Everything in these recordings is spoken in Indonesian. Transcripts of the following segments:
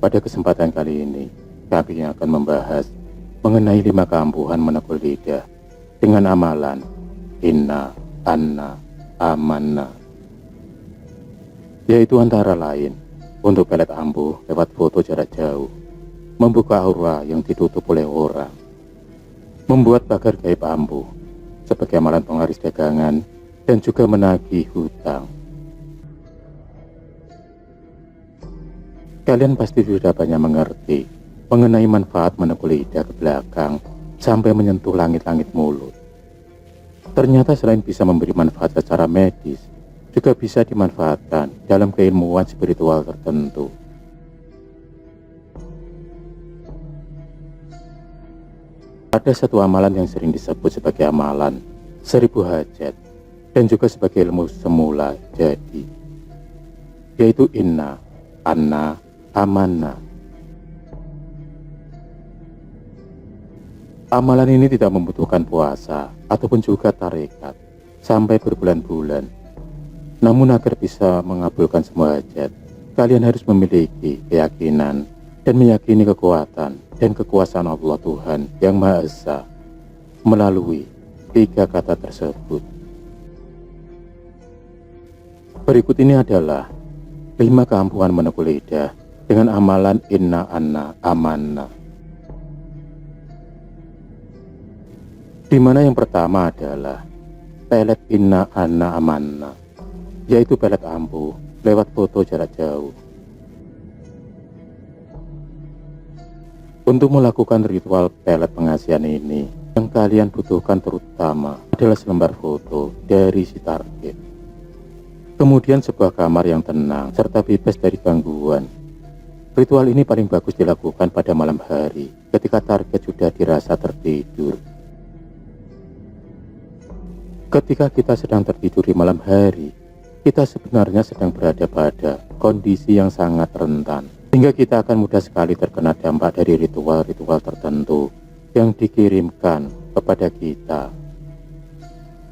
Pada kesempatan kali ini, kami akan membahas mengenai 5 keampuhan menekul lidah dengan amalan Inna, Anna, Amanna, yaitu antara lain untuk pelet ampuh lewat foto jarak jauh, membuka aura yang ditutup oleh orang, membuat pagar gaib ampuh sebagai amalan penglaris dagangan, dan juga menagih hutang. Kalian pasti sudah banyak mengerti mengenai manfaat menekul lidah ke belakang sampai menyentuh langit-langit mulut. Ternyata selain bisa memberi manfaat secara medis, juga bisa dimanfaatkan dalam keilmuan spiritual tertentu. Ada satu amalan yang sering disebut sebagai amalan 1000 hajat dan juga sebagai ilmu semula jadi, yaitu Inna, Anna, Amanna. Amalan ini tidak membutuhkan puasa ataupun juga tarekat sampai berbulan-bulan. Namun agar bisa mengabulkan semua hajat, kalian harus memiliki keyakinan dan meyakini kekuatan dan kekuasaan Allah Tuhan Yang Maha Esa melalui 3 kata tersebut. Berikut ini adalah 5 keampuhan menekul lidah dengan amalan Inna, Anna, Amanna. Di mana yang pertama adalah pelet Inna, Anna, Amanna, yaitu pelet ampuh lewat foto jarak jauh. Untuk melakukan ritual pelet pengasihan ini, yang kalian butuhkan terutama adalah selembar foto dari si target. Kemudian sebuah kamar yang tenang serta bebas dari gangguan. Ritual ini paling bagus dilakukan pada malam hari ketika target sudah dirasa tertidur. Ketika kita sedang tertidur di malam hari, kita sebenarnya sedang berada pada kondisi yang sangat rentan, sehingga kita akan mudah sekali terkena dampak dari ritual-ritual tertentu yang dikirimkan kepada kita.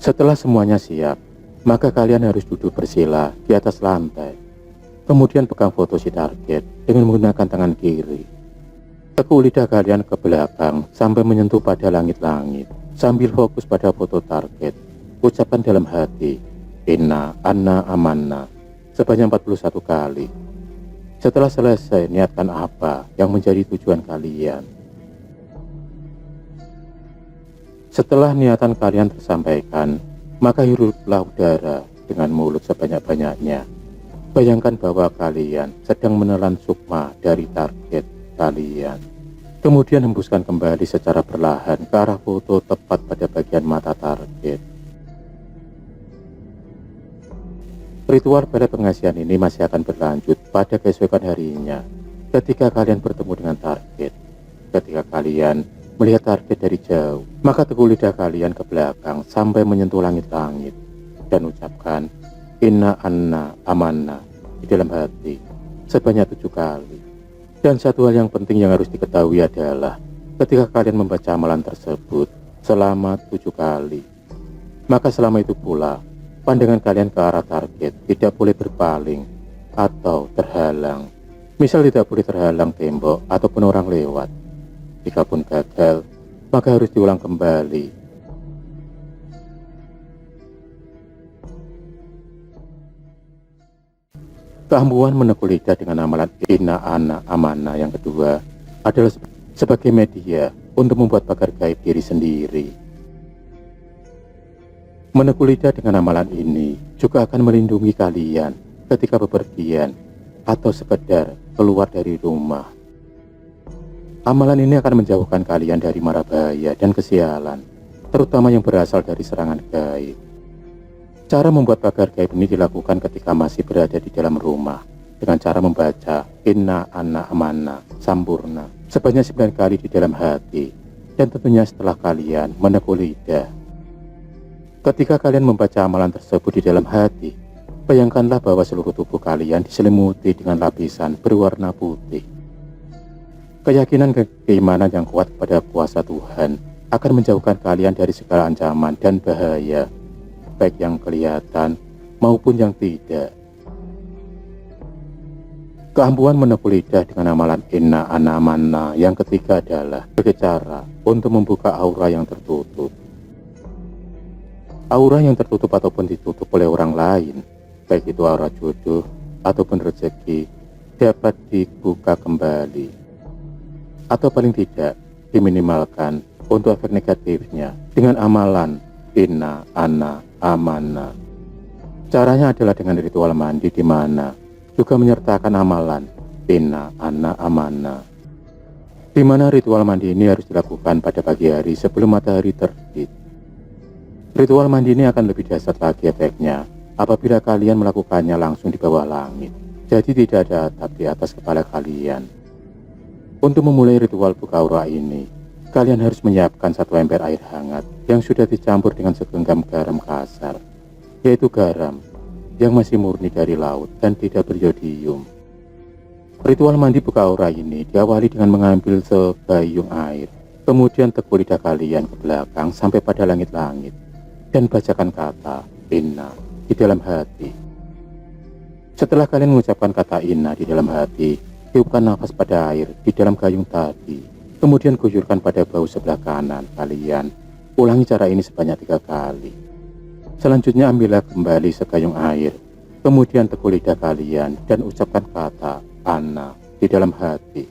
Setelah semuanya siap, maka kalian harus duduk bersila di atas lantai. Kemudian pegang foto si target dengan menggunakan tangan kiri. Tekuk lidah kalian ke belakang sampai menyentuh pada langit-langit. Sambil fokus pada foto target, ucapkan dalam hati Inna, Anna, Amanna sebanyak 41 kali. Setelah selesai, niatkan apa yang menjadi tujuan kalian. Setelah niatan kalian tersampaikan, maka hiruplah udara dengan mulut sebanyak-banyaknya. Bayangkan bahwa kalian sedang menelan sukma dari target kalian. Kemudian hembuskan kembali secara perlahan ke arah foto tepat pada bagian mata target. Ritual pelet pengasihan ini masih akan berlanjut pada keesokan harinya ketika kalian bertemu dengan target. Ketika kalian melihat target dari jauh, maka tekuk lidah kalian ke belakang sampai menyentuh langit-langit dan ucapkan Inna, Anna, Amanna di dalam hati sebanyak 7 kali. Dan satu hal yang penting yang harus diketahui adalah ketika kalian membaca amalan tersebut selama 7 kali, maka selama itu pula pandangan kalian ke arah target tidak boleh berpaling atau terhalang. Misal tidak boleh terhalang tembok ataupun orang lewat. Jika pun gagal, maka harus diulang kembali. Keampuhan menekul lidah dengan amalan Inna, Anna, Amanna yang kedua adalah sebagai media untuk membuat pagar gaib diri sendiri. Menekul lidah dengan amalan ini juga akan melindungi kalian ketika bepergian atau sekedar keluar dari rumah. Amalan ini akan menjauhkan kalian dari mara bahaya dan kesialan, terutama yang berasal dari serangan gaib. Cara membuat pagar gaib ini dilakukan ketika masih berada di dalam rumah dengan cara membaca Inna, Anna, Amanna, Sampurna sebanyak 9 kali di dalam hati, dan tentunya setelah kalian menekul lidah. Ketika kalian membaca amalan tersebut di dalam hati, bayangkanlah bahwa seluruh tubuh kalian diselimuti dengan lapisan berwarna putih. Keyakinan dan keimanan yang kuat kepada kuasa Tuhan akan menjauhkan kalian dari segala ancaman dan bahaya, baik yang kelihatan maupun yang tidak. Keampuhan menepuk lidah dengan amalan Inna Ana Manna yang ketiga adalah sebagai cara untuk membuka aura yang tertutup. Aura yang tertutup ataupun ditutup oleh orang lain, baik itu aura jodoh ataupun rezeki, dapat dibuka kembali. Atau paling tidak, diminimalkan untuk efek negatifnya dengan amalan Inna Ana Amana. Caranya adalah dengan ritual mandi di mana juga menyertakan amalan Inna Ana Amana, di mana ritual mandi ini harus dilakukan pada pagi hari sebelum matahari terbit. Ritual mandi ini akan lebih dahsyat lagi efeknya apabila kalian melakukannya langsung di bawah langit, jadi tidak ada atap di atas kepala kalian. Untuk memulai ritual buka aura ini, kalian harus menyiapkan satu ember air hangat yang sudah dicampur dengan segenggam garam kasar, yaitu garam yang masih murni dari laut dan tidak beriodium. Ritual mandi buka aura ini diawali dengan mengambil segayung air, kemudian tekuk lidah kalian ke belakang sampai pada langit-langit, dan bacakan kata Inna di dalam hati. Setelah kalian mengucapkan kata Inna di dalam hati, tiupkan nafas pada air di dalam gayung tadi, kemudian guyurkan pada bahu sebelah kanan kalian. Ulangi cara ini sebanyak 3 kali. Selanjutnya ambillah kembali segayung air, kemudian tekuk lidah kalian dan ucapkan kata Anna di dalam hati.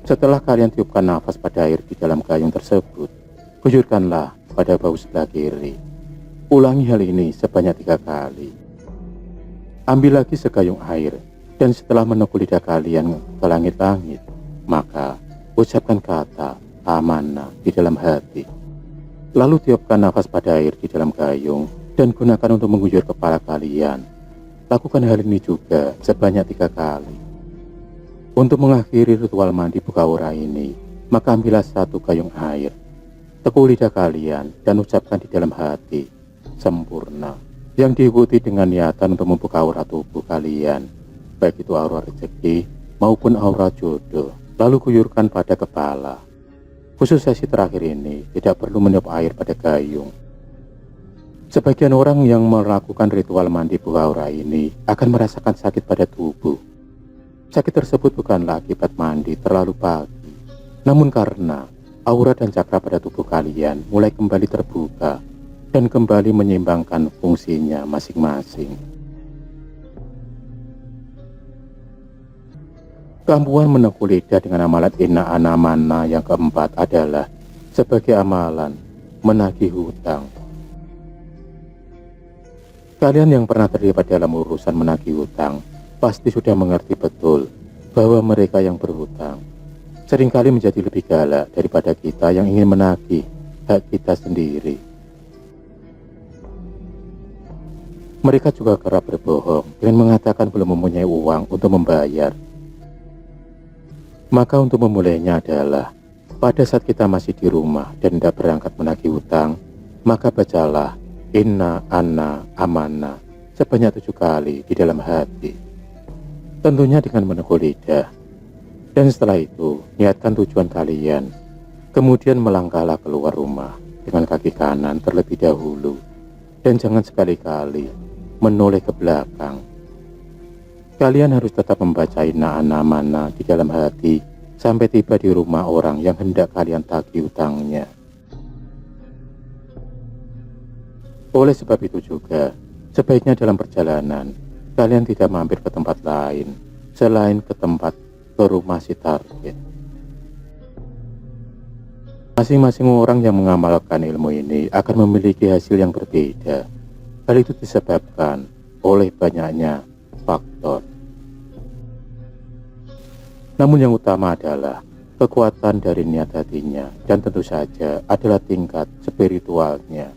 Setelah kalian tiupkan nafas pada air di dalam gayung tersebut, guyurkanlah pada bahu sebelah kiri. Ulangi hal ini sebanyak 3 kali. Ambil lagi segayung air, dan setelah menekuk lidah kalian ke langit-langit, maka ucapkan kata Amana di dalam hati. Lalu tiupkan nafas pada air di dalam gayung dan gunakan untuk mengguyur kepala kalian. Lakukan hal ini juga sebanyak 3 kali. Untuk mengakhiri ritual mandi buka aura ini, maka ambillah satu gayung air, tekuk lidah kalian dan ucapkan di dalam hati sempurna, yang diikuti dengan niatan untuk membuka aura tubuh kalian, baik itu aura rezeki maupun aura jodoh. Lalu guyurkan pada kepala. Khusus sesi terakhir ini tidak perlu meniup air pada gayung. Sebagian orang yang melakukan ritual mandi buka aura ini akan merasakan sakit pada tubuh. Sakit tersebut bukanlah akibat mandi terlalu pagi, namun karena aura dan cakra pada tubuh kalian mulai kembali terbuka dan kembali menyeimbangkan fungsinya masing-masing. Keampuhan menekuk lidah dengan amalan Inna Ana Manna yang keempat adalah sebagai amalan menagih hutang. Kalian yang pernah terlibat dalam urusan menagih hutang pasti sudah mengerti betul bahwa mereka yang berhutang seringkali menjadi lebih galak daripada kita yang ingin menagih hak kita sendiri. Mereka juga kerap berbohong dengan mengatakan belum mempunyai uang untuk membayar. Maka untuk memulainya adalah pada saat kita masih di rumah dan tidak berangkat menagih hutang, maka bacalah Inna Anna Amana sebanyak 7 kali di dalam hati, tentunya dengan menekuk lidah. Dan setelah itu niatkan tujuan kalian, kemudian melangkahlah keluar rumah dengan kaki kanan terlebih dahulu, dan jangan sekali-kali menoleh ke belakang. Kalian harus tetap membaca Inna Ana Manna di dalam hati sampai tiba di rumah orang yang hendak kalian tagih hutangnya. Oleh sebab itu juga, sebaiknya dalam perjalanan, kalian tidak mampir ke tempat lain selain ke tempat ke rumah si target. Masing-masing orang yang mengamalkan ilmu ini akan memiliki hasil yang berbeda. Hal itu disebabkan oleh banyaknya faktor. Namun yang utama adalah kekuatan dari niat hatinya dan tentu saja adalah tingkat spiritualnya.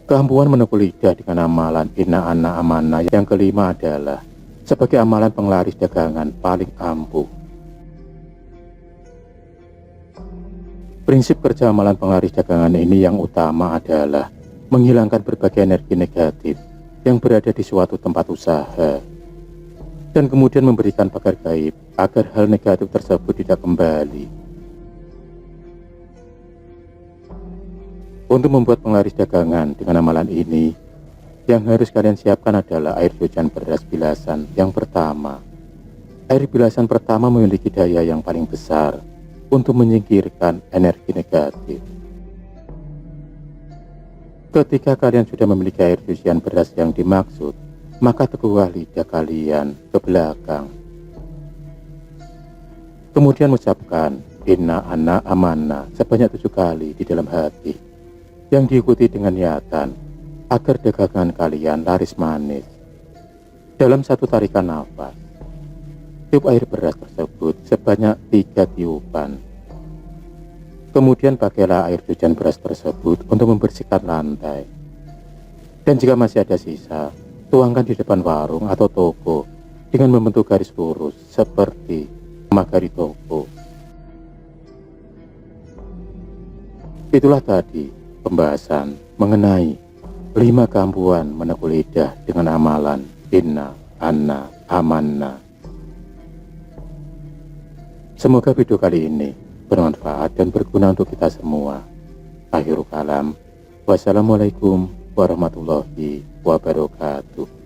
Keampuhan menekuk lidah dengan amalan Inna Anna Amana yang kelima adalah sebagai amalan penglaris dagangan paling ampuh. Prinsip kerja amalan penglaris dagangan ini yang utama adalah menghilangkan berbagai energi negatif yang berada di suatu tempat usaha, dan kemudian memberikan pagar gaib agar hal negatif tersebut tidak kembali. Untuk membuat penglaris dagangan dengan amalan ini, Yang harus kalian siapkan adalah air hujan beras bilasan yang pertama. Air bilasan pertama memiliki daya yang paling besar untuk menyingkirkan energi negatif. Ketika kalian sudah memiliki air hujan beras yang dimaksud, maka teguklah lidah kalian ke belakang. Kemudian mengucapkan Inna Anna Amanna sebanyak 7 kali di dalam hati, yang diikuti dengan niatan agar dagangan kalian laris manis. Dalam satu tarikan nafas, tiup air beras tersebut sebanyak 3 tiupan. Kemudian pakailah air hujan beras tersebut untuk membersihkan lantai. Dan jika masih ada sisa, tuangkan di depan warung atau toko dengan membentuk garis lurus seperti memagari toko. Itulah tadi pembahasan mengenai 5 keampuhan meneguk lidah dengan amalan Inna Anna Amanna. Semoga video kali ini bermanfaat dan berguna untuk kita semua. Akhirul kalam, wassalamualaikum warahmatullahi wabarakatuh.